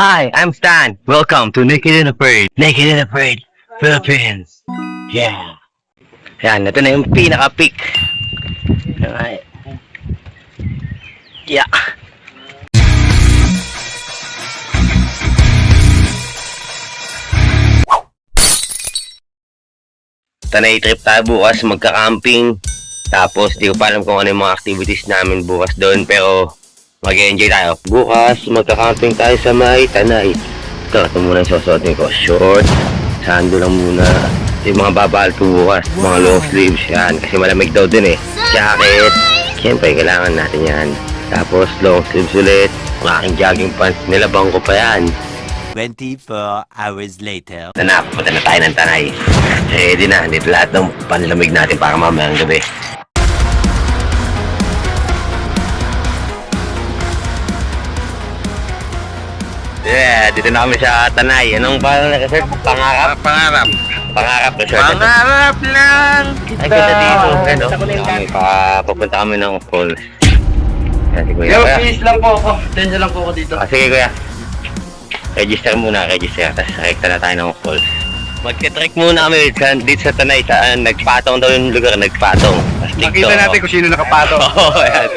Hi, I'm Stan. Welcome to Naked and Afraid. Naked and Afraid, Philippines. Yeah. Yan, ito na yung pinaka-peak. Alright. Yeah. Tanay trip tayo bukas, magka-camping. Tapos, di ko pa alam kung ano yung mga activities namin bukas doon. Pero, mag-enjoy tayo. Bukas, magka-camping tayo sa may Tanay. Ito muna yung susuotin ko. Short, sando lang muna. Yung mga babal ko bukas, mga long sleeves. Yan, kasi malamig daw din eh. Jacket. Siyempre, kailangan natin yan. Tapos, long sleeves ulit. Ang aking jogging pants, nilabang ko pa yan. 24 hours later. Punta na tayo ng Tanay. Ready na, dito lahat ng panlamig natin para mamayang gabi. Yeah, dito na kami sa Tanay. Anong parang resort? Pangarap? Pangarap resort. Pangarap lang Ay, ganda dito. Ano? Papunta kami ng falls. Yan, si Kuya. Yo, please lang po ako. Tension lang po ako dito. Sige Kuya. Register muna, register. Tapos rekta na tayo ng falls. Magka-trek muna kami dito sa Tanay. Saan nagpatong daw yung lugar, nagpatong. Makita natin kung sino nakapatong. Oo, yan.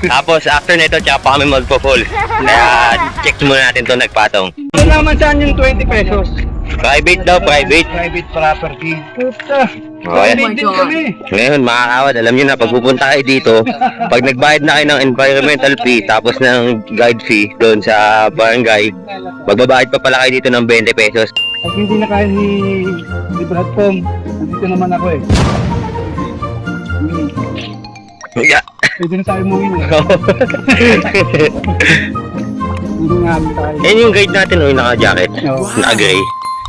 Tapos after nito, tsaka pa kami magpo-falls. Kaya check muna natin to nagpatong. Ano naman saan yung 20 pesos? Private daw, private. Private property. Puta. Oh, yan. Private din kami. Ngayon mga kawad, alam nyo na, pag pupunta kayo dito, pag nagbayad na kayo ng environmental fee, tapos ng guide fee doon sa barangay, magbabayad pa pala kayo dito ng 20 pesos. Pag hindi na kaya ni Brad Tom, nandito naman ako eh. Yeah. Pwede na tayo umuwi eh. Hindi nga tayo. Yan yung guide natin, yung naka-jacket, Oo. naka-gray.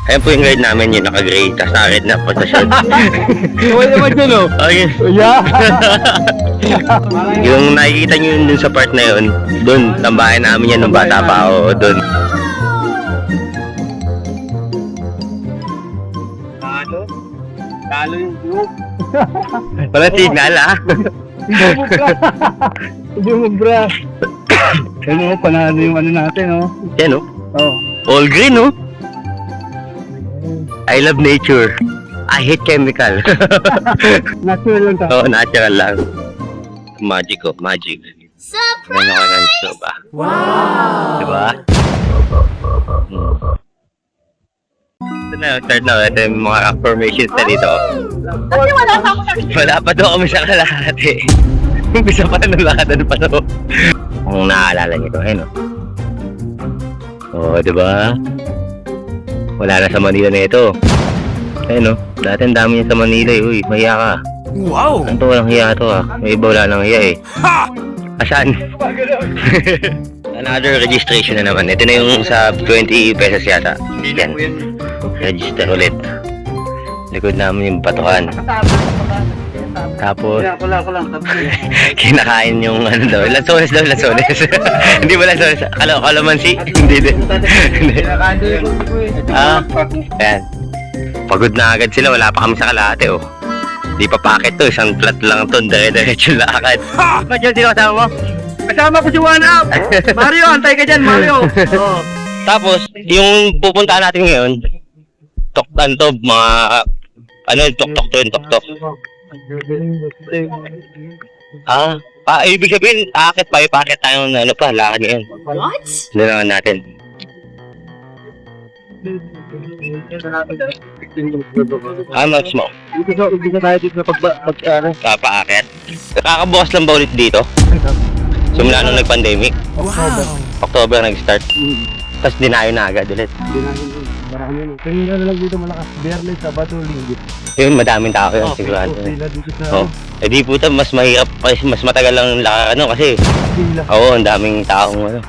Ayan po yung guide namin, yung naka-gray, tapos naka-red na pagka-shirt. Kaway naman dyan oh. Ayun. Yeah. Yung nakikita nyo yun dun sa part na yun, dun, tambahan namin yan nung bata pa ako, dun. Talo yung group. Walang signal ah. Hindi mo bra. Ano mo, panalo yung ano natin oh. Yan oh. Oh. All green oh. I love nature. I hate chemical. Natural lang tayo. Oo, natural lang. Magic oh, magic. Surprise! Ganyan ako ng show ba? Wow! Diba? Ito na, start na. Ito yung mga formations na dito. Kasi wala pa ako nakikita. Wala pa daw kami sa kalahati. Umpisa pa na ng lakadan pa daw. Kung naaalala niyo ito, ayun oh. Oo, diba? Wala na sa Manila na ito. Ayun oh, dati ang dami niya sa Manila eh. Uy, mahiya ka. Wow! Ano to, walang hiya to ah. May iba wala nang hiya eh. Asan? Another registration na naman. Ito na yung sa 20 pesos yata. Yan. Register ulit. Likod namin yung patukan. Tapos, Ako lang. kinakain yung ano daw. Lansones daw, lansones. Hindi ba lansones? Kalamansi? Hindi din. Ah, ayan. Pagod na agad sila. Wala pa kami sa kalahati oh. Di pa packet to. Isang flat lang to. Dire-diretso lakad. Ba't yan sino kasama mo? Kasama ko si One Up! Mario, antay ka dyan, Mario! Oh. Tapos, yung pupuntahan natin ngayon, toktan to, mga, ano, tok-tok to yun, tok-tok. Ibig sabihin, aakit pa, ipakit tayo ng ano pa, lakad ngayon. What? Nilangan natin. How much mo? Ibig tayo dito na Paakit. Kakabukas lang ba ulit dito? Simula nung nag-pandemic? October nag-start. Tapos dinayo na agad ulit. Marami yun. Kanina na lang dito malakas. Biyernes, Sabado, Linggo. Yun, madaming tao yun, sigurado. Sila dito sa Oh. Eh di puta, mas mahirap, mas matagal lang ano kasi, sila. oo, ang daming taong ano.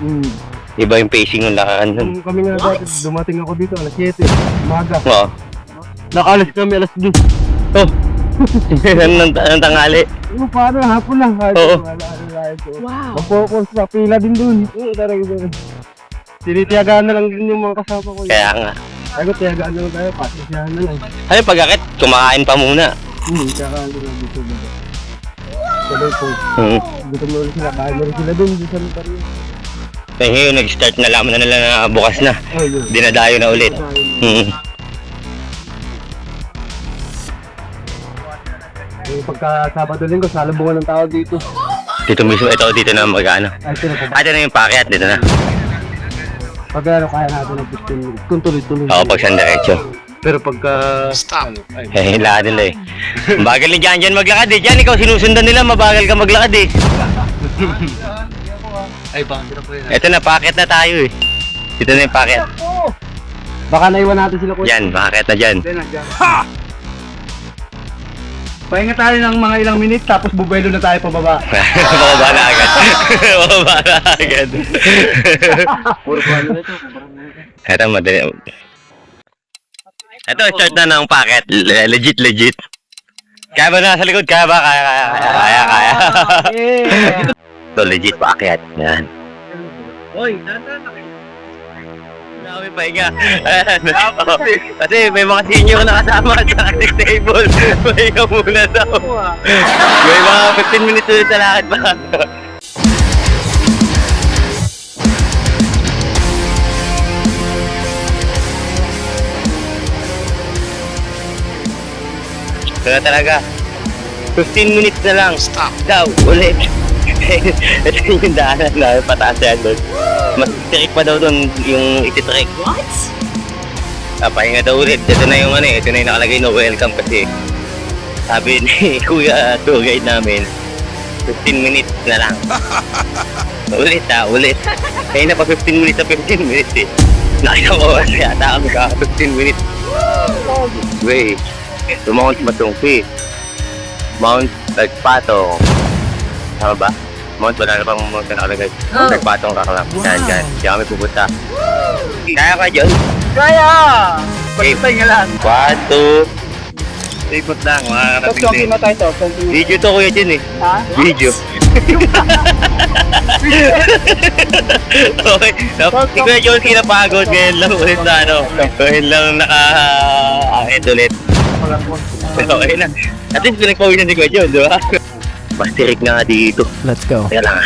Iba yung pacing ng lakaran nun. Kami nga dati, dumating ako dito alas 7. Umaga. Oo. Nakalas kami alas 2. Oh. Anong tangali? Paano? Hapon lang. Oo. Wow. Mag-focus sa pila din dun. Oo, talaga dun. Tinitiyagaan na lang din yung mga kasama ko. Kaya nga. Ako, tiyagaan na lang tayo. Patisyahan na lang. Ano pag-akit? Kumakain pa muna. Tiyagaan na lang dito. Sabay po. Hmm. Gutom na ulit sila. Kain na rin sila dun. Dito sa lugar yun. Kaya ngayon, nag-start na laman na nila na bukas na. Dinadayo na ulit. Pagka Sabado Linggo, salubungan ng tao dito. Dito mismo, dito na mag-ano. Ay, sino po ba? Ito na yung packet, dito na. Pag ano, kaya natin ng 15 minutes. Kung tuloy-tuloy. Ako pag saan diretso. Pero pagka... Lahat nila eh. Mabagal ni Jan maglakad eh. Jan, ikaw sinusundan nila, mabagal ka maglakad eh. Ay, bakit na po yun? Ito na, packet na tayo eh. Dito na yung packet. Baka naiwan natin sila kuya. Yan, packet na dyan. Ha! Pahinga tayo ng mga ilang minutes tapos bubuelo na tayo pababa. Bababa na agad. Bababa na agad. Puro paano na ito. Ito, madali. Ito, start na ng packet. Legit. Kaya ba nasa likod? Kaya ba? Kaya. Ito, legit packet. Yan. Oy, tata. Dami pahinga. Kasi may mga senior na kasama sa next table. Pahinga muna daw. May mga 15 minutes ulit na lakad pa. Ito na talaga. 15 minutes na lang. Stop. Daw, ulit. Ito yung daanan na pataas yan doon. Mas tirik pa daw doon yung ititrick. What? Pahinga daw ulit. Ito na yung ito na yung nakalagay no welcome kasi sabi ni Kuya tour guide namin 15 minutes na lang. Ulit. Kaya na pa 15 minutes sa 15 minutes eh. Nakita ko kasi yata kami ka 15 minutes. Wait. Mount Matungki. Mount Nagpatong. Tama ba? Mount wala na pang Mount na nakalagay. Nagpatong kakalap. Yan. Diyan kami pupunta. Kaya ka dyan? Kaya! Pagkatay nga lang. 1, 2. Ikot lang. Talkie mo tayo to. Video to kuya dyan eh. Ha? Video. Okay. Si Kuya John kinapagod. Ngayon lang ulit na Ngayon lang naka-ahit ulit. Okay na. At least pinagpawisan si Kuya John, di ba? Mas tirik na nga dito. Let's go. Teka lang ah.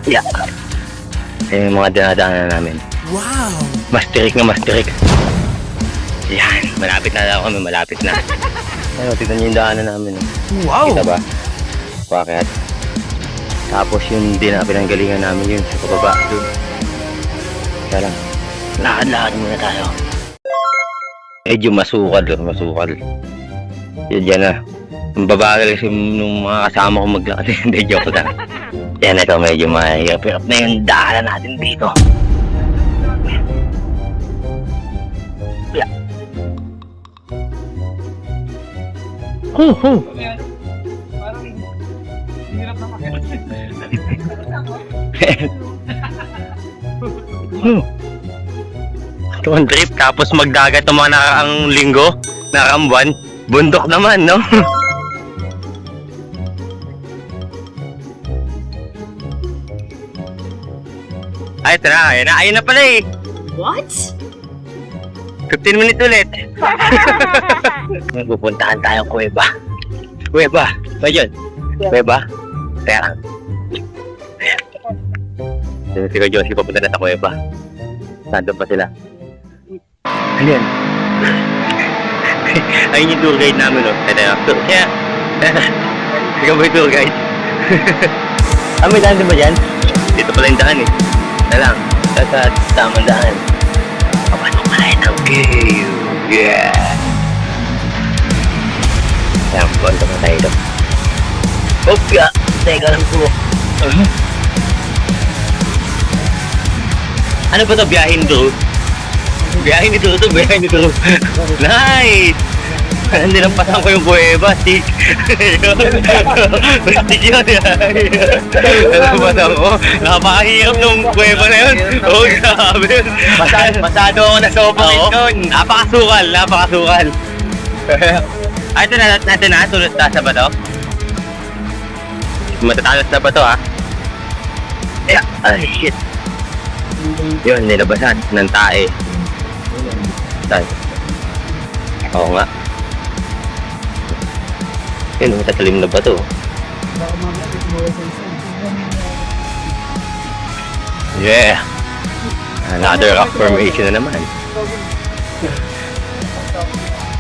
Yeah. Yung mga dinadaanan namin. Wow! Mas tirik. Yan. Malapit na kami. Malapit na. Ayun, tignan niyo yung daanan namin. Wow! Kita ba? Bakit? Tapos yung pinanggalingan namin yun sa pababa dun. Kaya lang. Lakad muna tayo. Medyo masukal. Yan na. Ang babagal kasi nung mga kasama ko maglakad. Hindi, joke lang. Yan, ito medyo mahirap na yung daanan natin dito. Yeah. Ito ang trip, tapos magdagat ng mga nakakaang linggo, nakakaang buwan. Bundok naman, no? Ay, ito na. Ayun na pala eh. What? 15 minutes ulit. Pupuntahan tayong kuweba. Kuweba. Ba yun? Kuweba? Teka lang. Si Kuya Josie papunta na sa kuweba. Nandun pa sila. Ayan. Ayun yung tour guide namin, no? Ito yung kaya. Ikaw ba yung tour guide? May daan din ba dyan? Dito pala yung daan eh. Ito lang. Sa tamang daan. Papasok pala yun ang cave. Yeah! Ayan, punta na tayo ito. Opya! Teka lang po. Ano ba ito? Biyahin to? Biyahin ni Turo. Nice! Hindi lang pasang ko yung kuweba, Tik. Tik yun. Ano ba ito? Napakahirap ng kuweba na yun. Oo, grabe. Masado ako na sobrang yun. Napakasukal. Ay, ito na natin na. Tulad sa ba ito? Matatalas na ba ito, ha? Ay, shit. Yun, nilabasan ng tae. Oo nga. Yun, matatalim na ba ito? Yeah. Another rock formation na naman.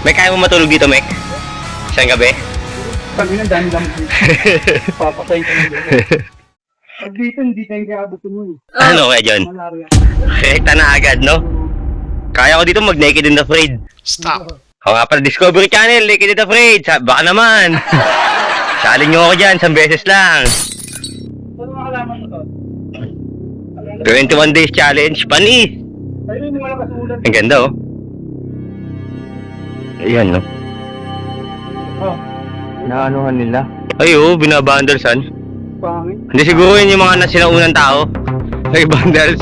May kaya mo matulog dito, Mek? Isang gabi? Pag yun, ang dami-dami dito. Papatay ka na dito. Pag dito, hindi tayo kaabutin mo eh. Ano kaya dyan? Malaria. Rekta na agad, no? Kaya ko dito mag-Naked and Afraid. Stop. O nga pala, Discovery Channel, Naked and Afraid. Baka naman. Salin nyo ako dyan, 1 beses lang. Ano makalaman mo to? 21 days challenge, panis. Ayun, hindi mo lang kasulat. Ang ganda, oh. Ayan, no? Oh, Naanuhan nila? Ay, oo, binabandersan. pangit. Hindi siguro yun yung mga nasinaunang tao. Ay, banders.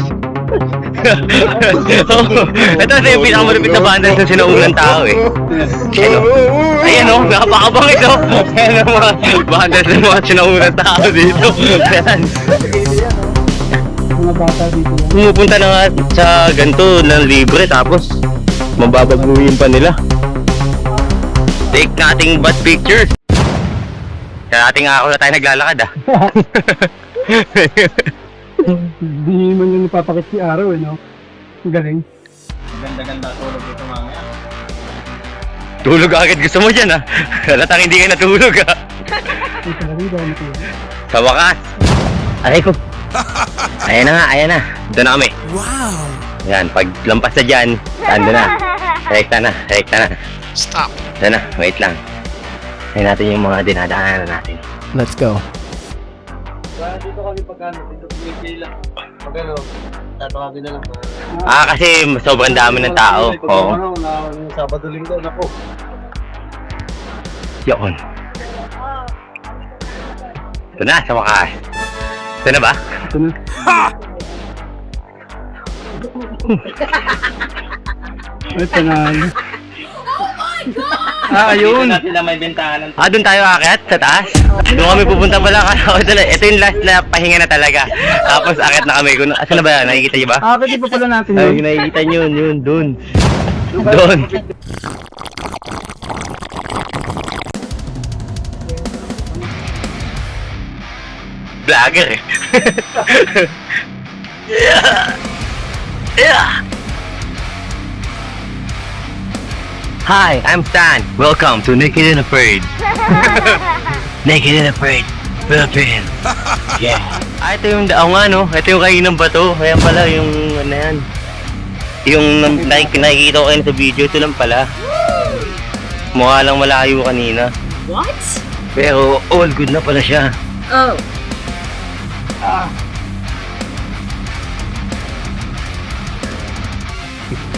Ito na yung pinakamalupit na banders na sinaunang tao, eh. Ayan, oh, napakabangit, oh. Ayan ang mga banders na mga sinaunang tao dito. Ayan. Mga bata dito yan. Pumupunta na nga sa ganito ng libre tapos mababaguhin pa nila. Take nating bad pictures. Sa ating ako na tayo naglalakad, ah. Hindi man yung napapakit si Araw eh, no? Ang galing. Ganda-ganda tulog dito mamaya. Tulog agad gusto mo dyan, ah. Halatang hindi ka natulog, ah. Ang talagang daw matulog. Sa wakas. Aray ko. Ayan na nga, ayan na. Doon na kami. Wow! Yan, pag lampas na dyan, ando na. Rekta na, rekta na. Stop. Doon na, wait lang. Ayan natin yung mga dinadaanan natin. Let's go. Kaya dito kami pagkano, dito pinipili lang. Pag ano, tatawagin na lang. Kasi sobrang dami ng tao. Oo. Ano, Sabado linggo, naku. Yun. Ito na, sa wakas. Ito na ba? Ito na. Ay, panalo. Ayun. Sila may bentahan. Doon tayo akit sa taas. Doon kami pupunta pala. Ito yung last na pahinga na talaga. Tapos akit na kami. Asan na ba yan? Nakikita niyo ba? Di pa pala natin Ay, yun. nakikita niyo yun. Doon. Doon. Vlogger eh. Hi, I'm Stan. Welcome to Naked and Afraid. Naked and Afraid, Philippines. Yeah. Ito yung daaw nga, no? Ito yung kainang bato. Ayan pala yung ano yan. Yung nakikita ko kayo sa video, ito lang pala. Mukha lang malayo kanina. What? Pero all good na pala siya. Oh.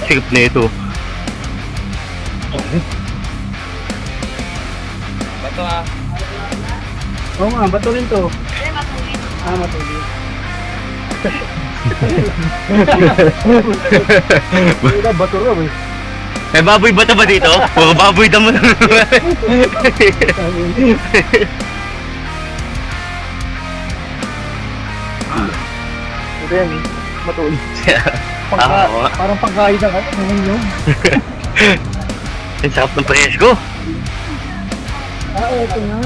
Sikip na ito. Bato ah. Oo nga, bato rin to. Matuloy. Bato raw eh. May baboy ba ba dito? Puro baboy damo na. Ito yan eh, matuloy. Oo. Parang pagkain na ka, yung. Ang sarap ng presko. Ito na.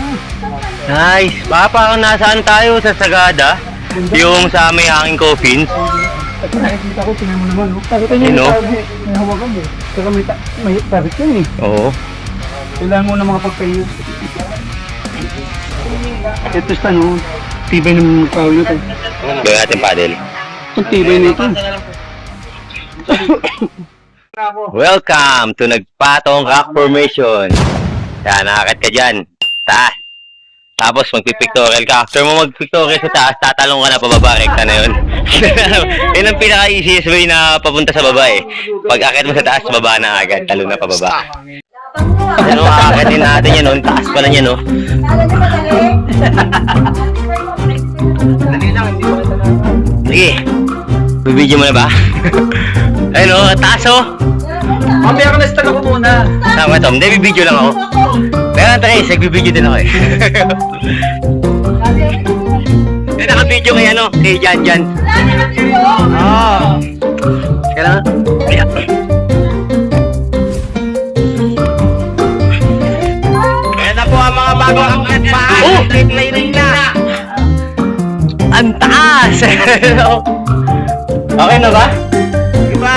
Nice. Parang nasaan tayo sa Sagada? Yung sa may hanging coffins. At nakikita ko, tingnan mo naman. Nakita niyo Sino? yung sabi, may hawakan eh. Saka may tarik yun eh. Oo. Kailangan mo ng mga pagkain. Ito sa ano, tibay ng kaw nito. Gawin natin paddle. Ang tibay nito. Welcome to Nagpatong Rock Formation. Yan, nakakit ka dyan. Taas. Tapos magpipictorial ka. After mo magpictorial sa taas, tatalong ka na pababa. Rekta na yun. Yun ang pinaka-easiest way na papunta sa baba eh. Pag akit mo sa taas, baba na agad. Talon na pababa. Ano, akitin natin yan, no? Taas pa na yan, no? Sige. Bibidyo mo na ba? Ayun, no? Taas, oh. Mamaya ka na stag ako muna. Tama, Tom. Hindi, bibidyo lang ako. Pero Trace, nagbibidyo din ako eh. Eh, nakabidyo kay ano? Kay Jan Jan. Oo. Kailangan. Kaya. Kaya na po ang mga bago ang paan. Oh! Line na. Ang taas! Okay na ba? Diba?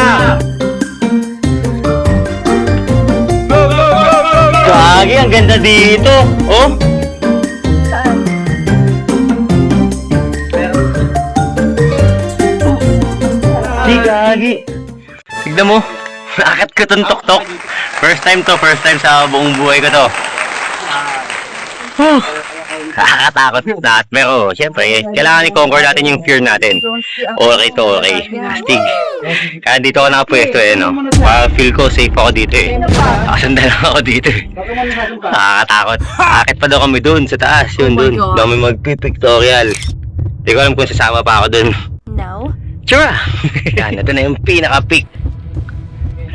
Gagi, ang ganda dito. Oh, Saan? di gagi. Tignan mo. Nakakit ko tong tok-tok. First time sa buong buhay ko to. Nakakatakot na. Pero, syempre, kailangan i-conquer natin yung fear natin. Okay to, okay. Astig. Kaya dito ako nakapwesto no. Para feel ko safe ako dito Nakasanda lang ako dito Nakakatakot. Akit pa daw kami dun sa taas. Yun dun. Dami magpipictorial. Hindi ko alam kung sasama pa ako dun. No? Sure! Yan, ito na yung pinaka-peak.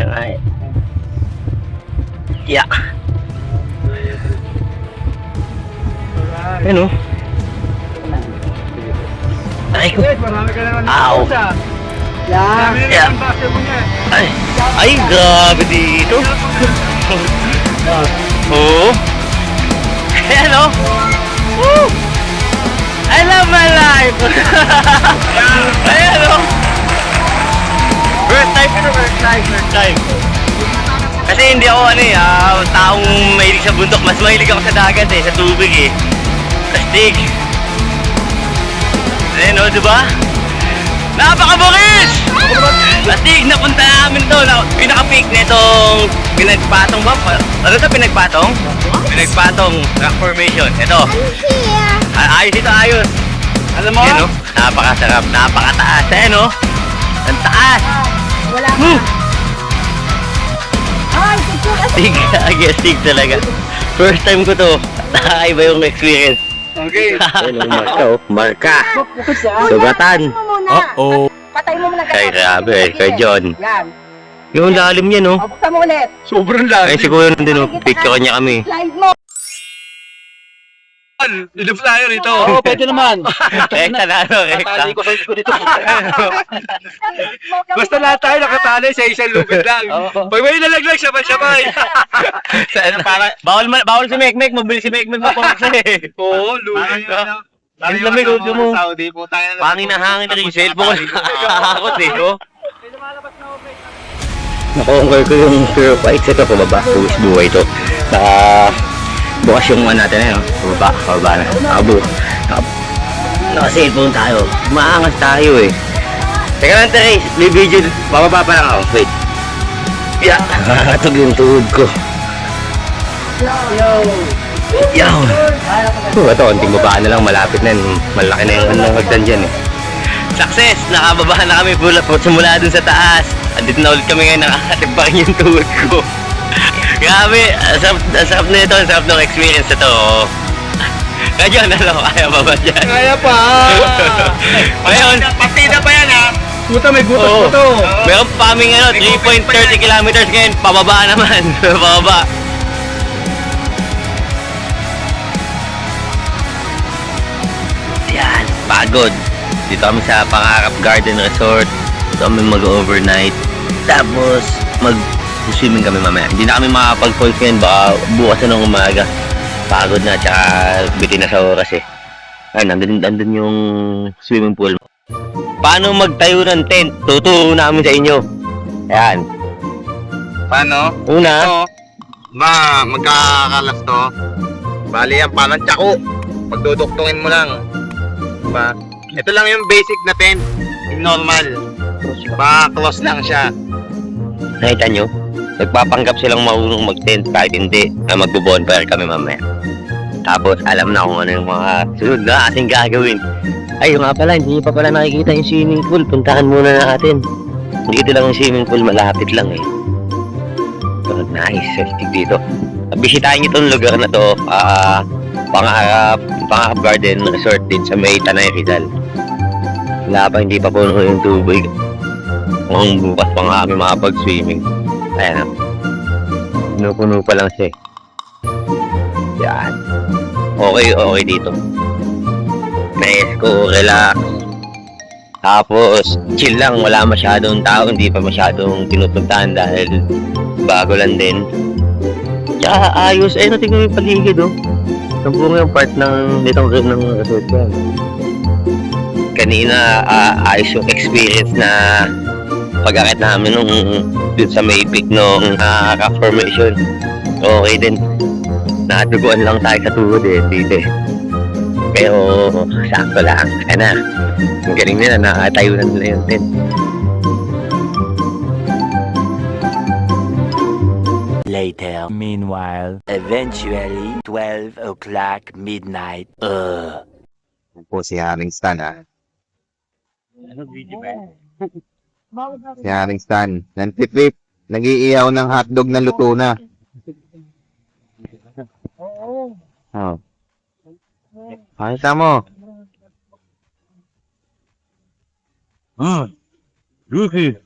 Alright. Yeah. Ano? Ay ko. Marami ka naman. Ow. Marami na Yeah. naman base mo niya. Ay, grabe dito. Oo. Ayan o. Woo! I love my life. Ayan o. First time. Kasi hindi ako taong mahilig sa bundok. Mas mahilig ako sa dagat sa tubig Astig. Ayan o, diba? Napakabukis! Astig, napunta namin to. Pinaka-peak nitong pinagpatong ba? Ano ito, pinagpatong? Pinagpatong rock formation. Ito. Ayos ito, ayos. Alam mo? Ayan o, napakasarap, napakataas. Ayan o, ang taas. Wala ka. Ay, Astig, astig talaga. First time ko to. Nakaiba yung experience. Okay. Ayan o, marka o. Marka. Sugatan. Uh-oh. Patay mo muna. Ay, grabe. Kay John. Yan. Yung lalim niya, no? O, buksan mo ulit. Sobrang Ay, lalim. siguro nandun, no? Picture niya kami. Slide mo. Ilip tayo rito. Oo, pwede naman. Rekta na, no? Rekta. Tatali ko sa isko dito. Basta lahat tayo nakatali sa isang lubid lang. Pag may nalaglag, sabay-sabay. Bawal si Mekmek. Mabili si Mekmek mapapaksa Oo, lubid. Ang lamig, huwag mo. Saudi po tayo. Pangin na hangin na rin yung cellphone. Nakakakot oh. Nakonquer ko yung Fear of Heights. Ito, pababa. Buwis buhay ito. Bukas yung natin pababa na. Naka-cellphone tayo. Maangas tayo Teka lang, Therese. May video. Bababa pa lang ako. Wait. Yeah. Nakakatog yung tuhod ko. Yaw. Ito, konting babaan na lang. Malapit na. Malaki na yung hagdan dyan Success! Nakababa na kami simula dun sa taas. Andito na ulit kami ngayon. Nakakatib pa rin yung tuhod ko. Grabe. Ang sarap na ito. Ang sarap ng experience na to. Kaya kaya pa ba dyan? Kaya pa. Ngayon, Partida pa yan ha. Puta, may butas Oo. pa to. meron pa kaming 3.30 kilometers ngayon. Pababa naman. Pababa. Yan, pagod. Dito kami sa Pangarap Garden Resort. Dito kami mag-overnight. Tapos, mag-swimming kami mamaya. Hindi na kami makapag-falls ngayon. Baka bukas na ng umaga. Pagod na, tsaka bitin na sa oras Ay, nandun yung swimming pool. Paano magtayo ng tent? Tuturo namin sa inyo. Ayan. Paano? Una, Magkakalas to. Bali yan, parang tsako. Pagduduktungin mo lang. Diba? Ito lang yung basic na tent. Yung normal. Close lang siya. nakita nyo? Nagpapanggap silang marunong mag-tent kahit hindi na magbo-bonfire kami mamaya. Tapos alam na kung ano yung mga sunod na ating gagawin. Ay, nga pala, hindi pa pala nakikita yung swimming pool. Puntahan muna natin. Dito lang yung swimming pool, malapit lang So, nice, safety dito. Bisitahin nyo itong lugar na to. Pangarap Garden Resort din sa may Tanay Rizal. Wala pa, hindi pa puno yung tubig. Kung bukas pa nga kami makapag-swimming. Ayan Puno-puno pa lang siya Yan. Okay dito. Presko, relax. Tapos, chill lang. Wala masyadong tao. Hindi pa masyadong tinupuntahan dahil bago lang din. Tsaka ayos. Natin yung paligid Nabuong yung part ng resort yan. kanina ayos yung experience na pag-akit namin nung dun sa may peak nung rock formation. Okay din. Natuguan lang tayo sa tuhod dito eh. Pero sakto lang. Sana. Ang galing nila, nakatayo na nila yung tent. Later. Meanwhile, eventually, 12 o'clock midnight. Po si Haring Stan, ha? Si Haring Stan. Nantitrip. Nag-iiyaw ng hotdog na luto na. Oo. Oh. Pakita mo. Lucy.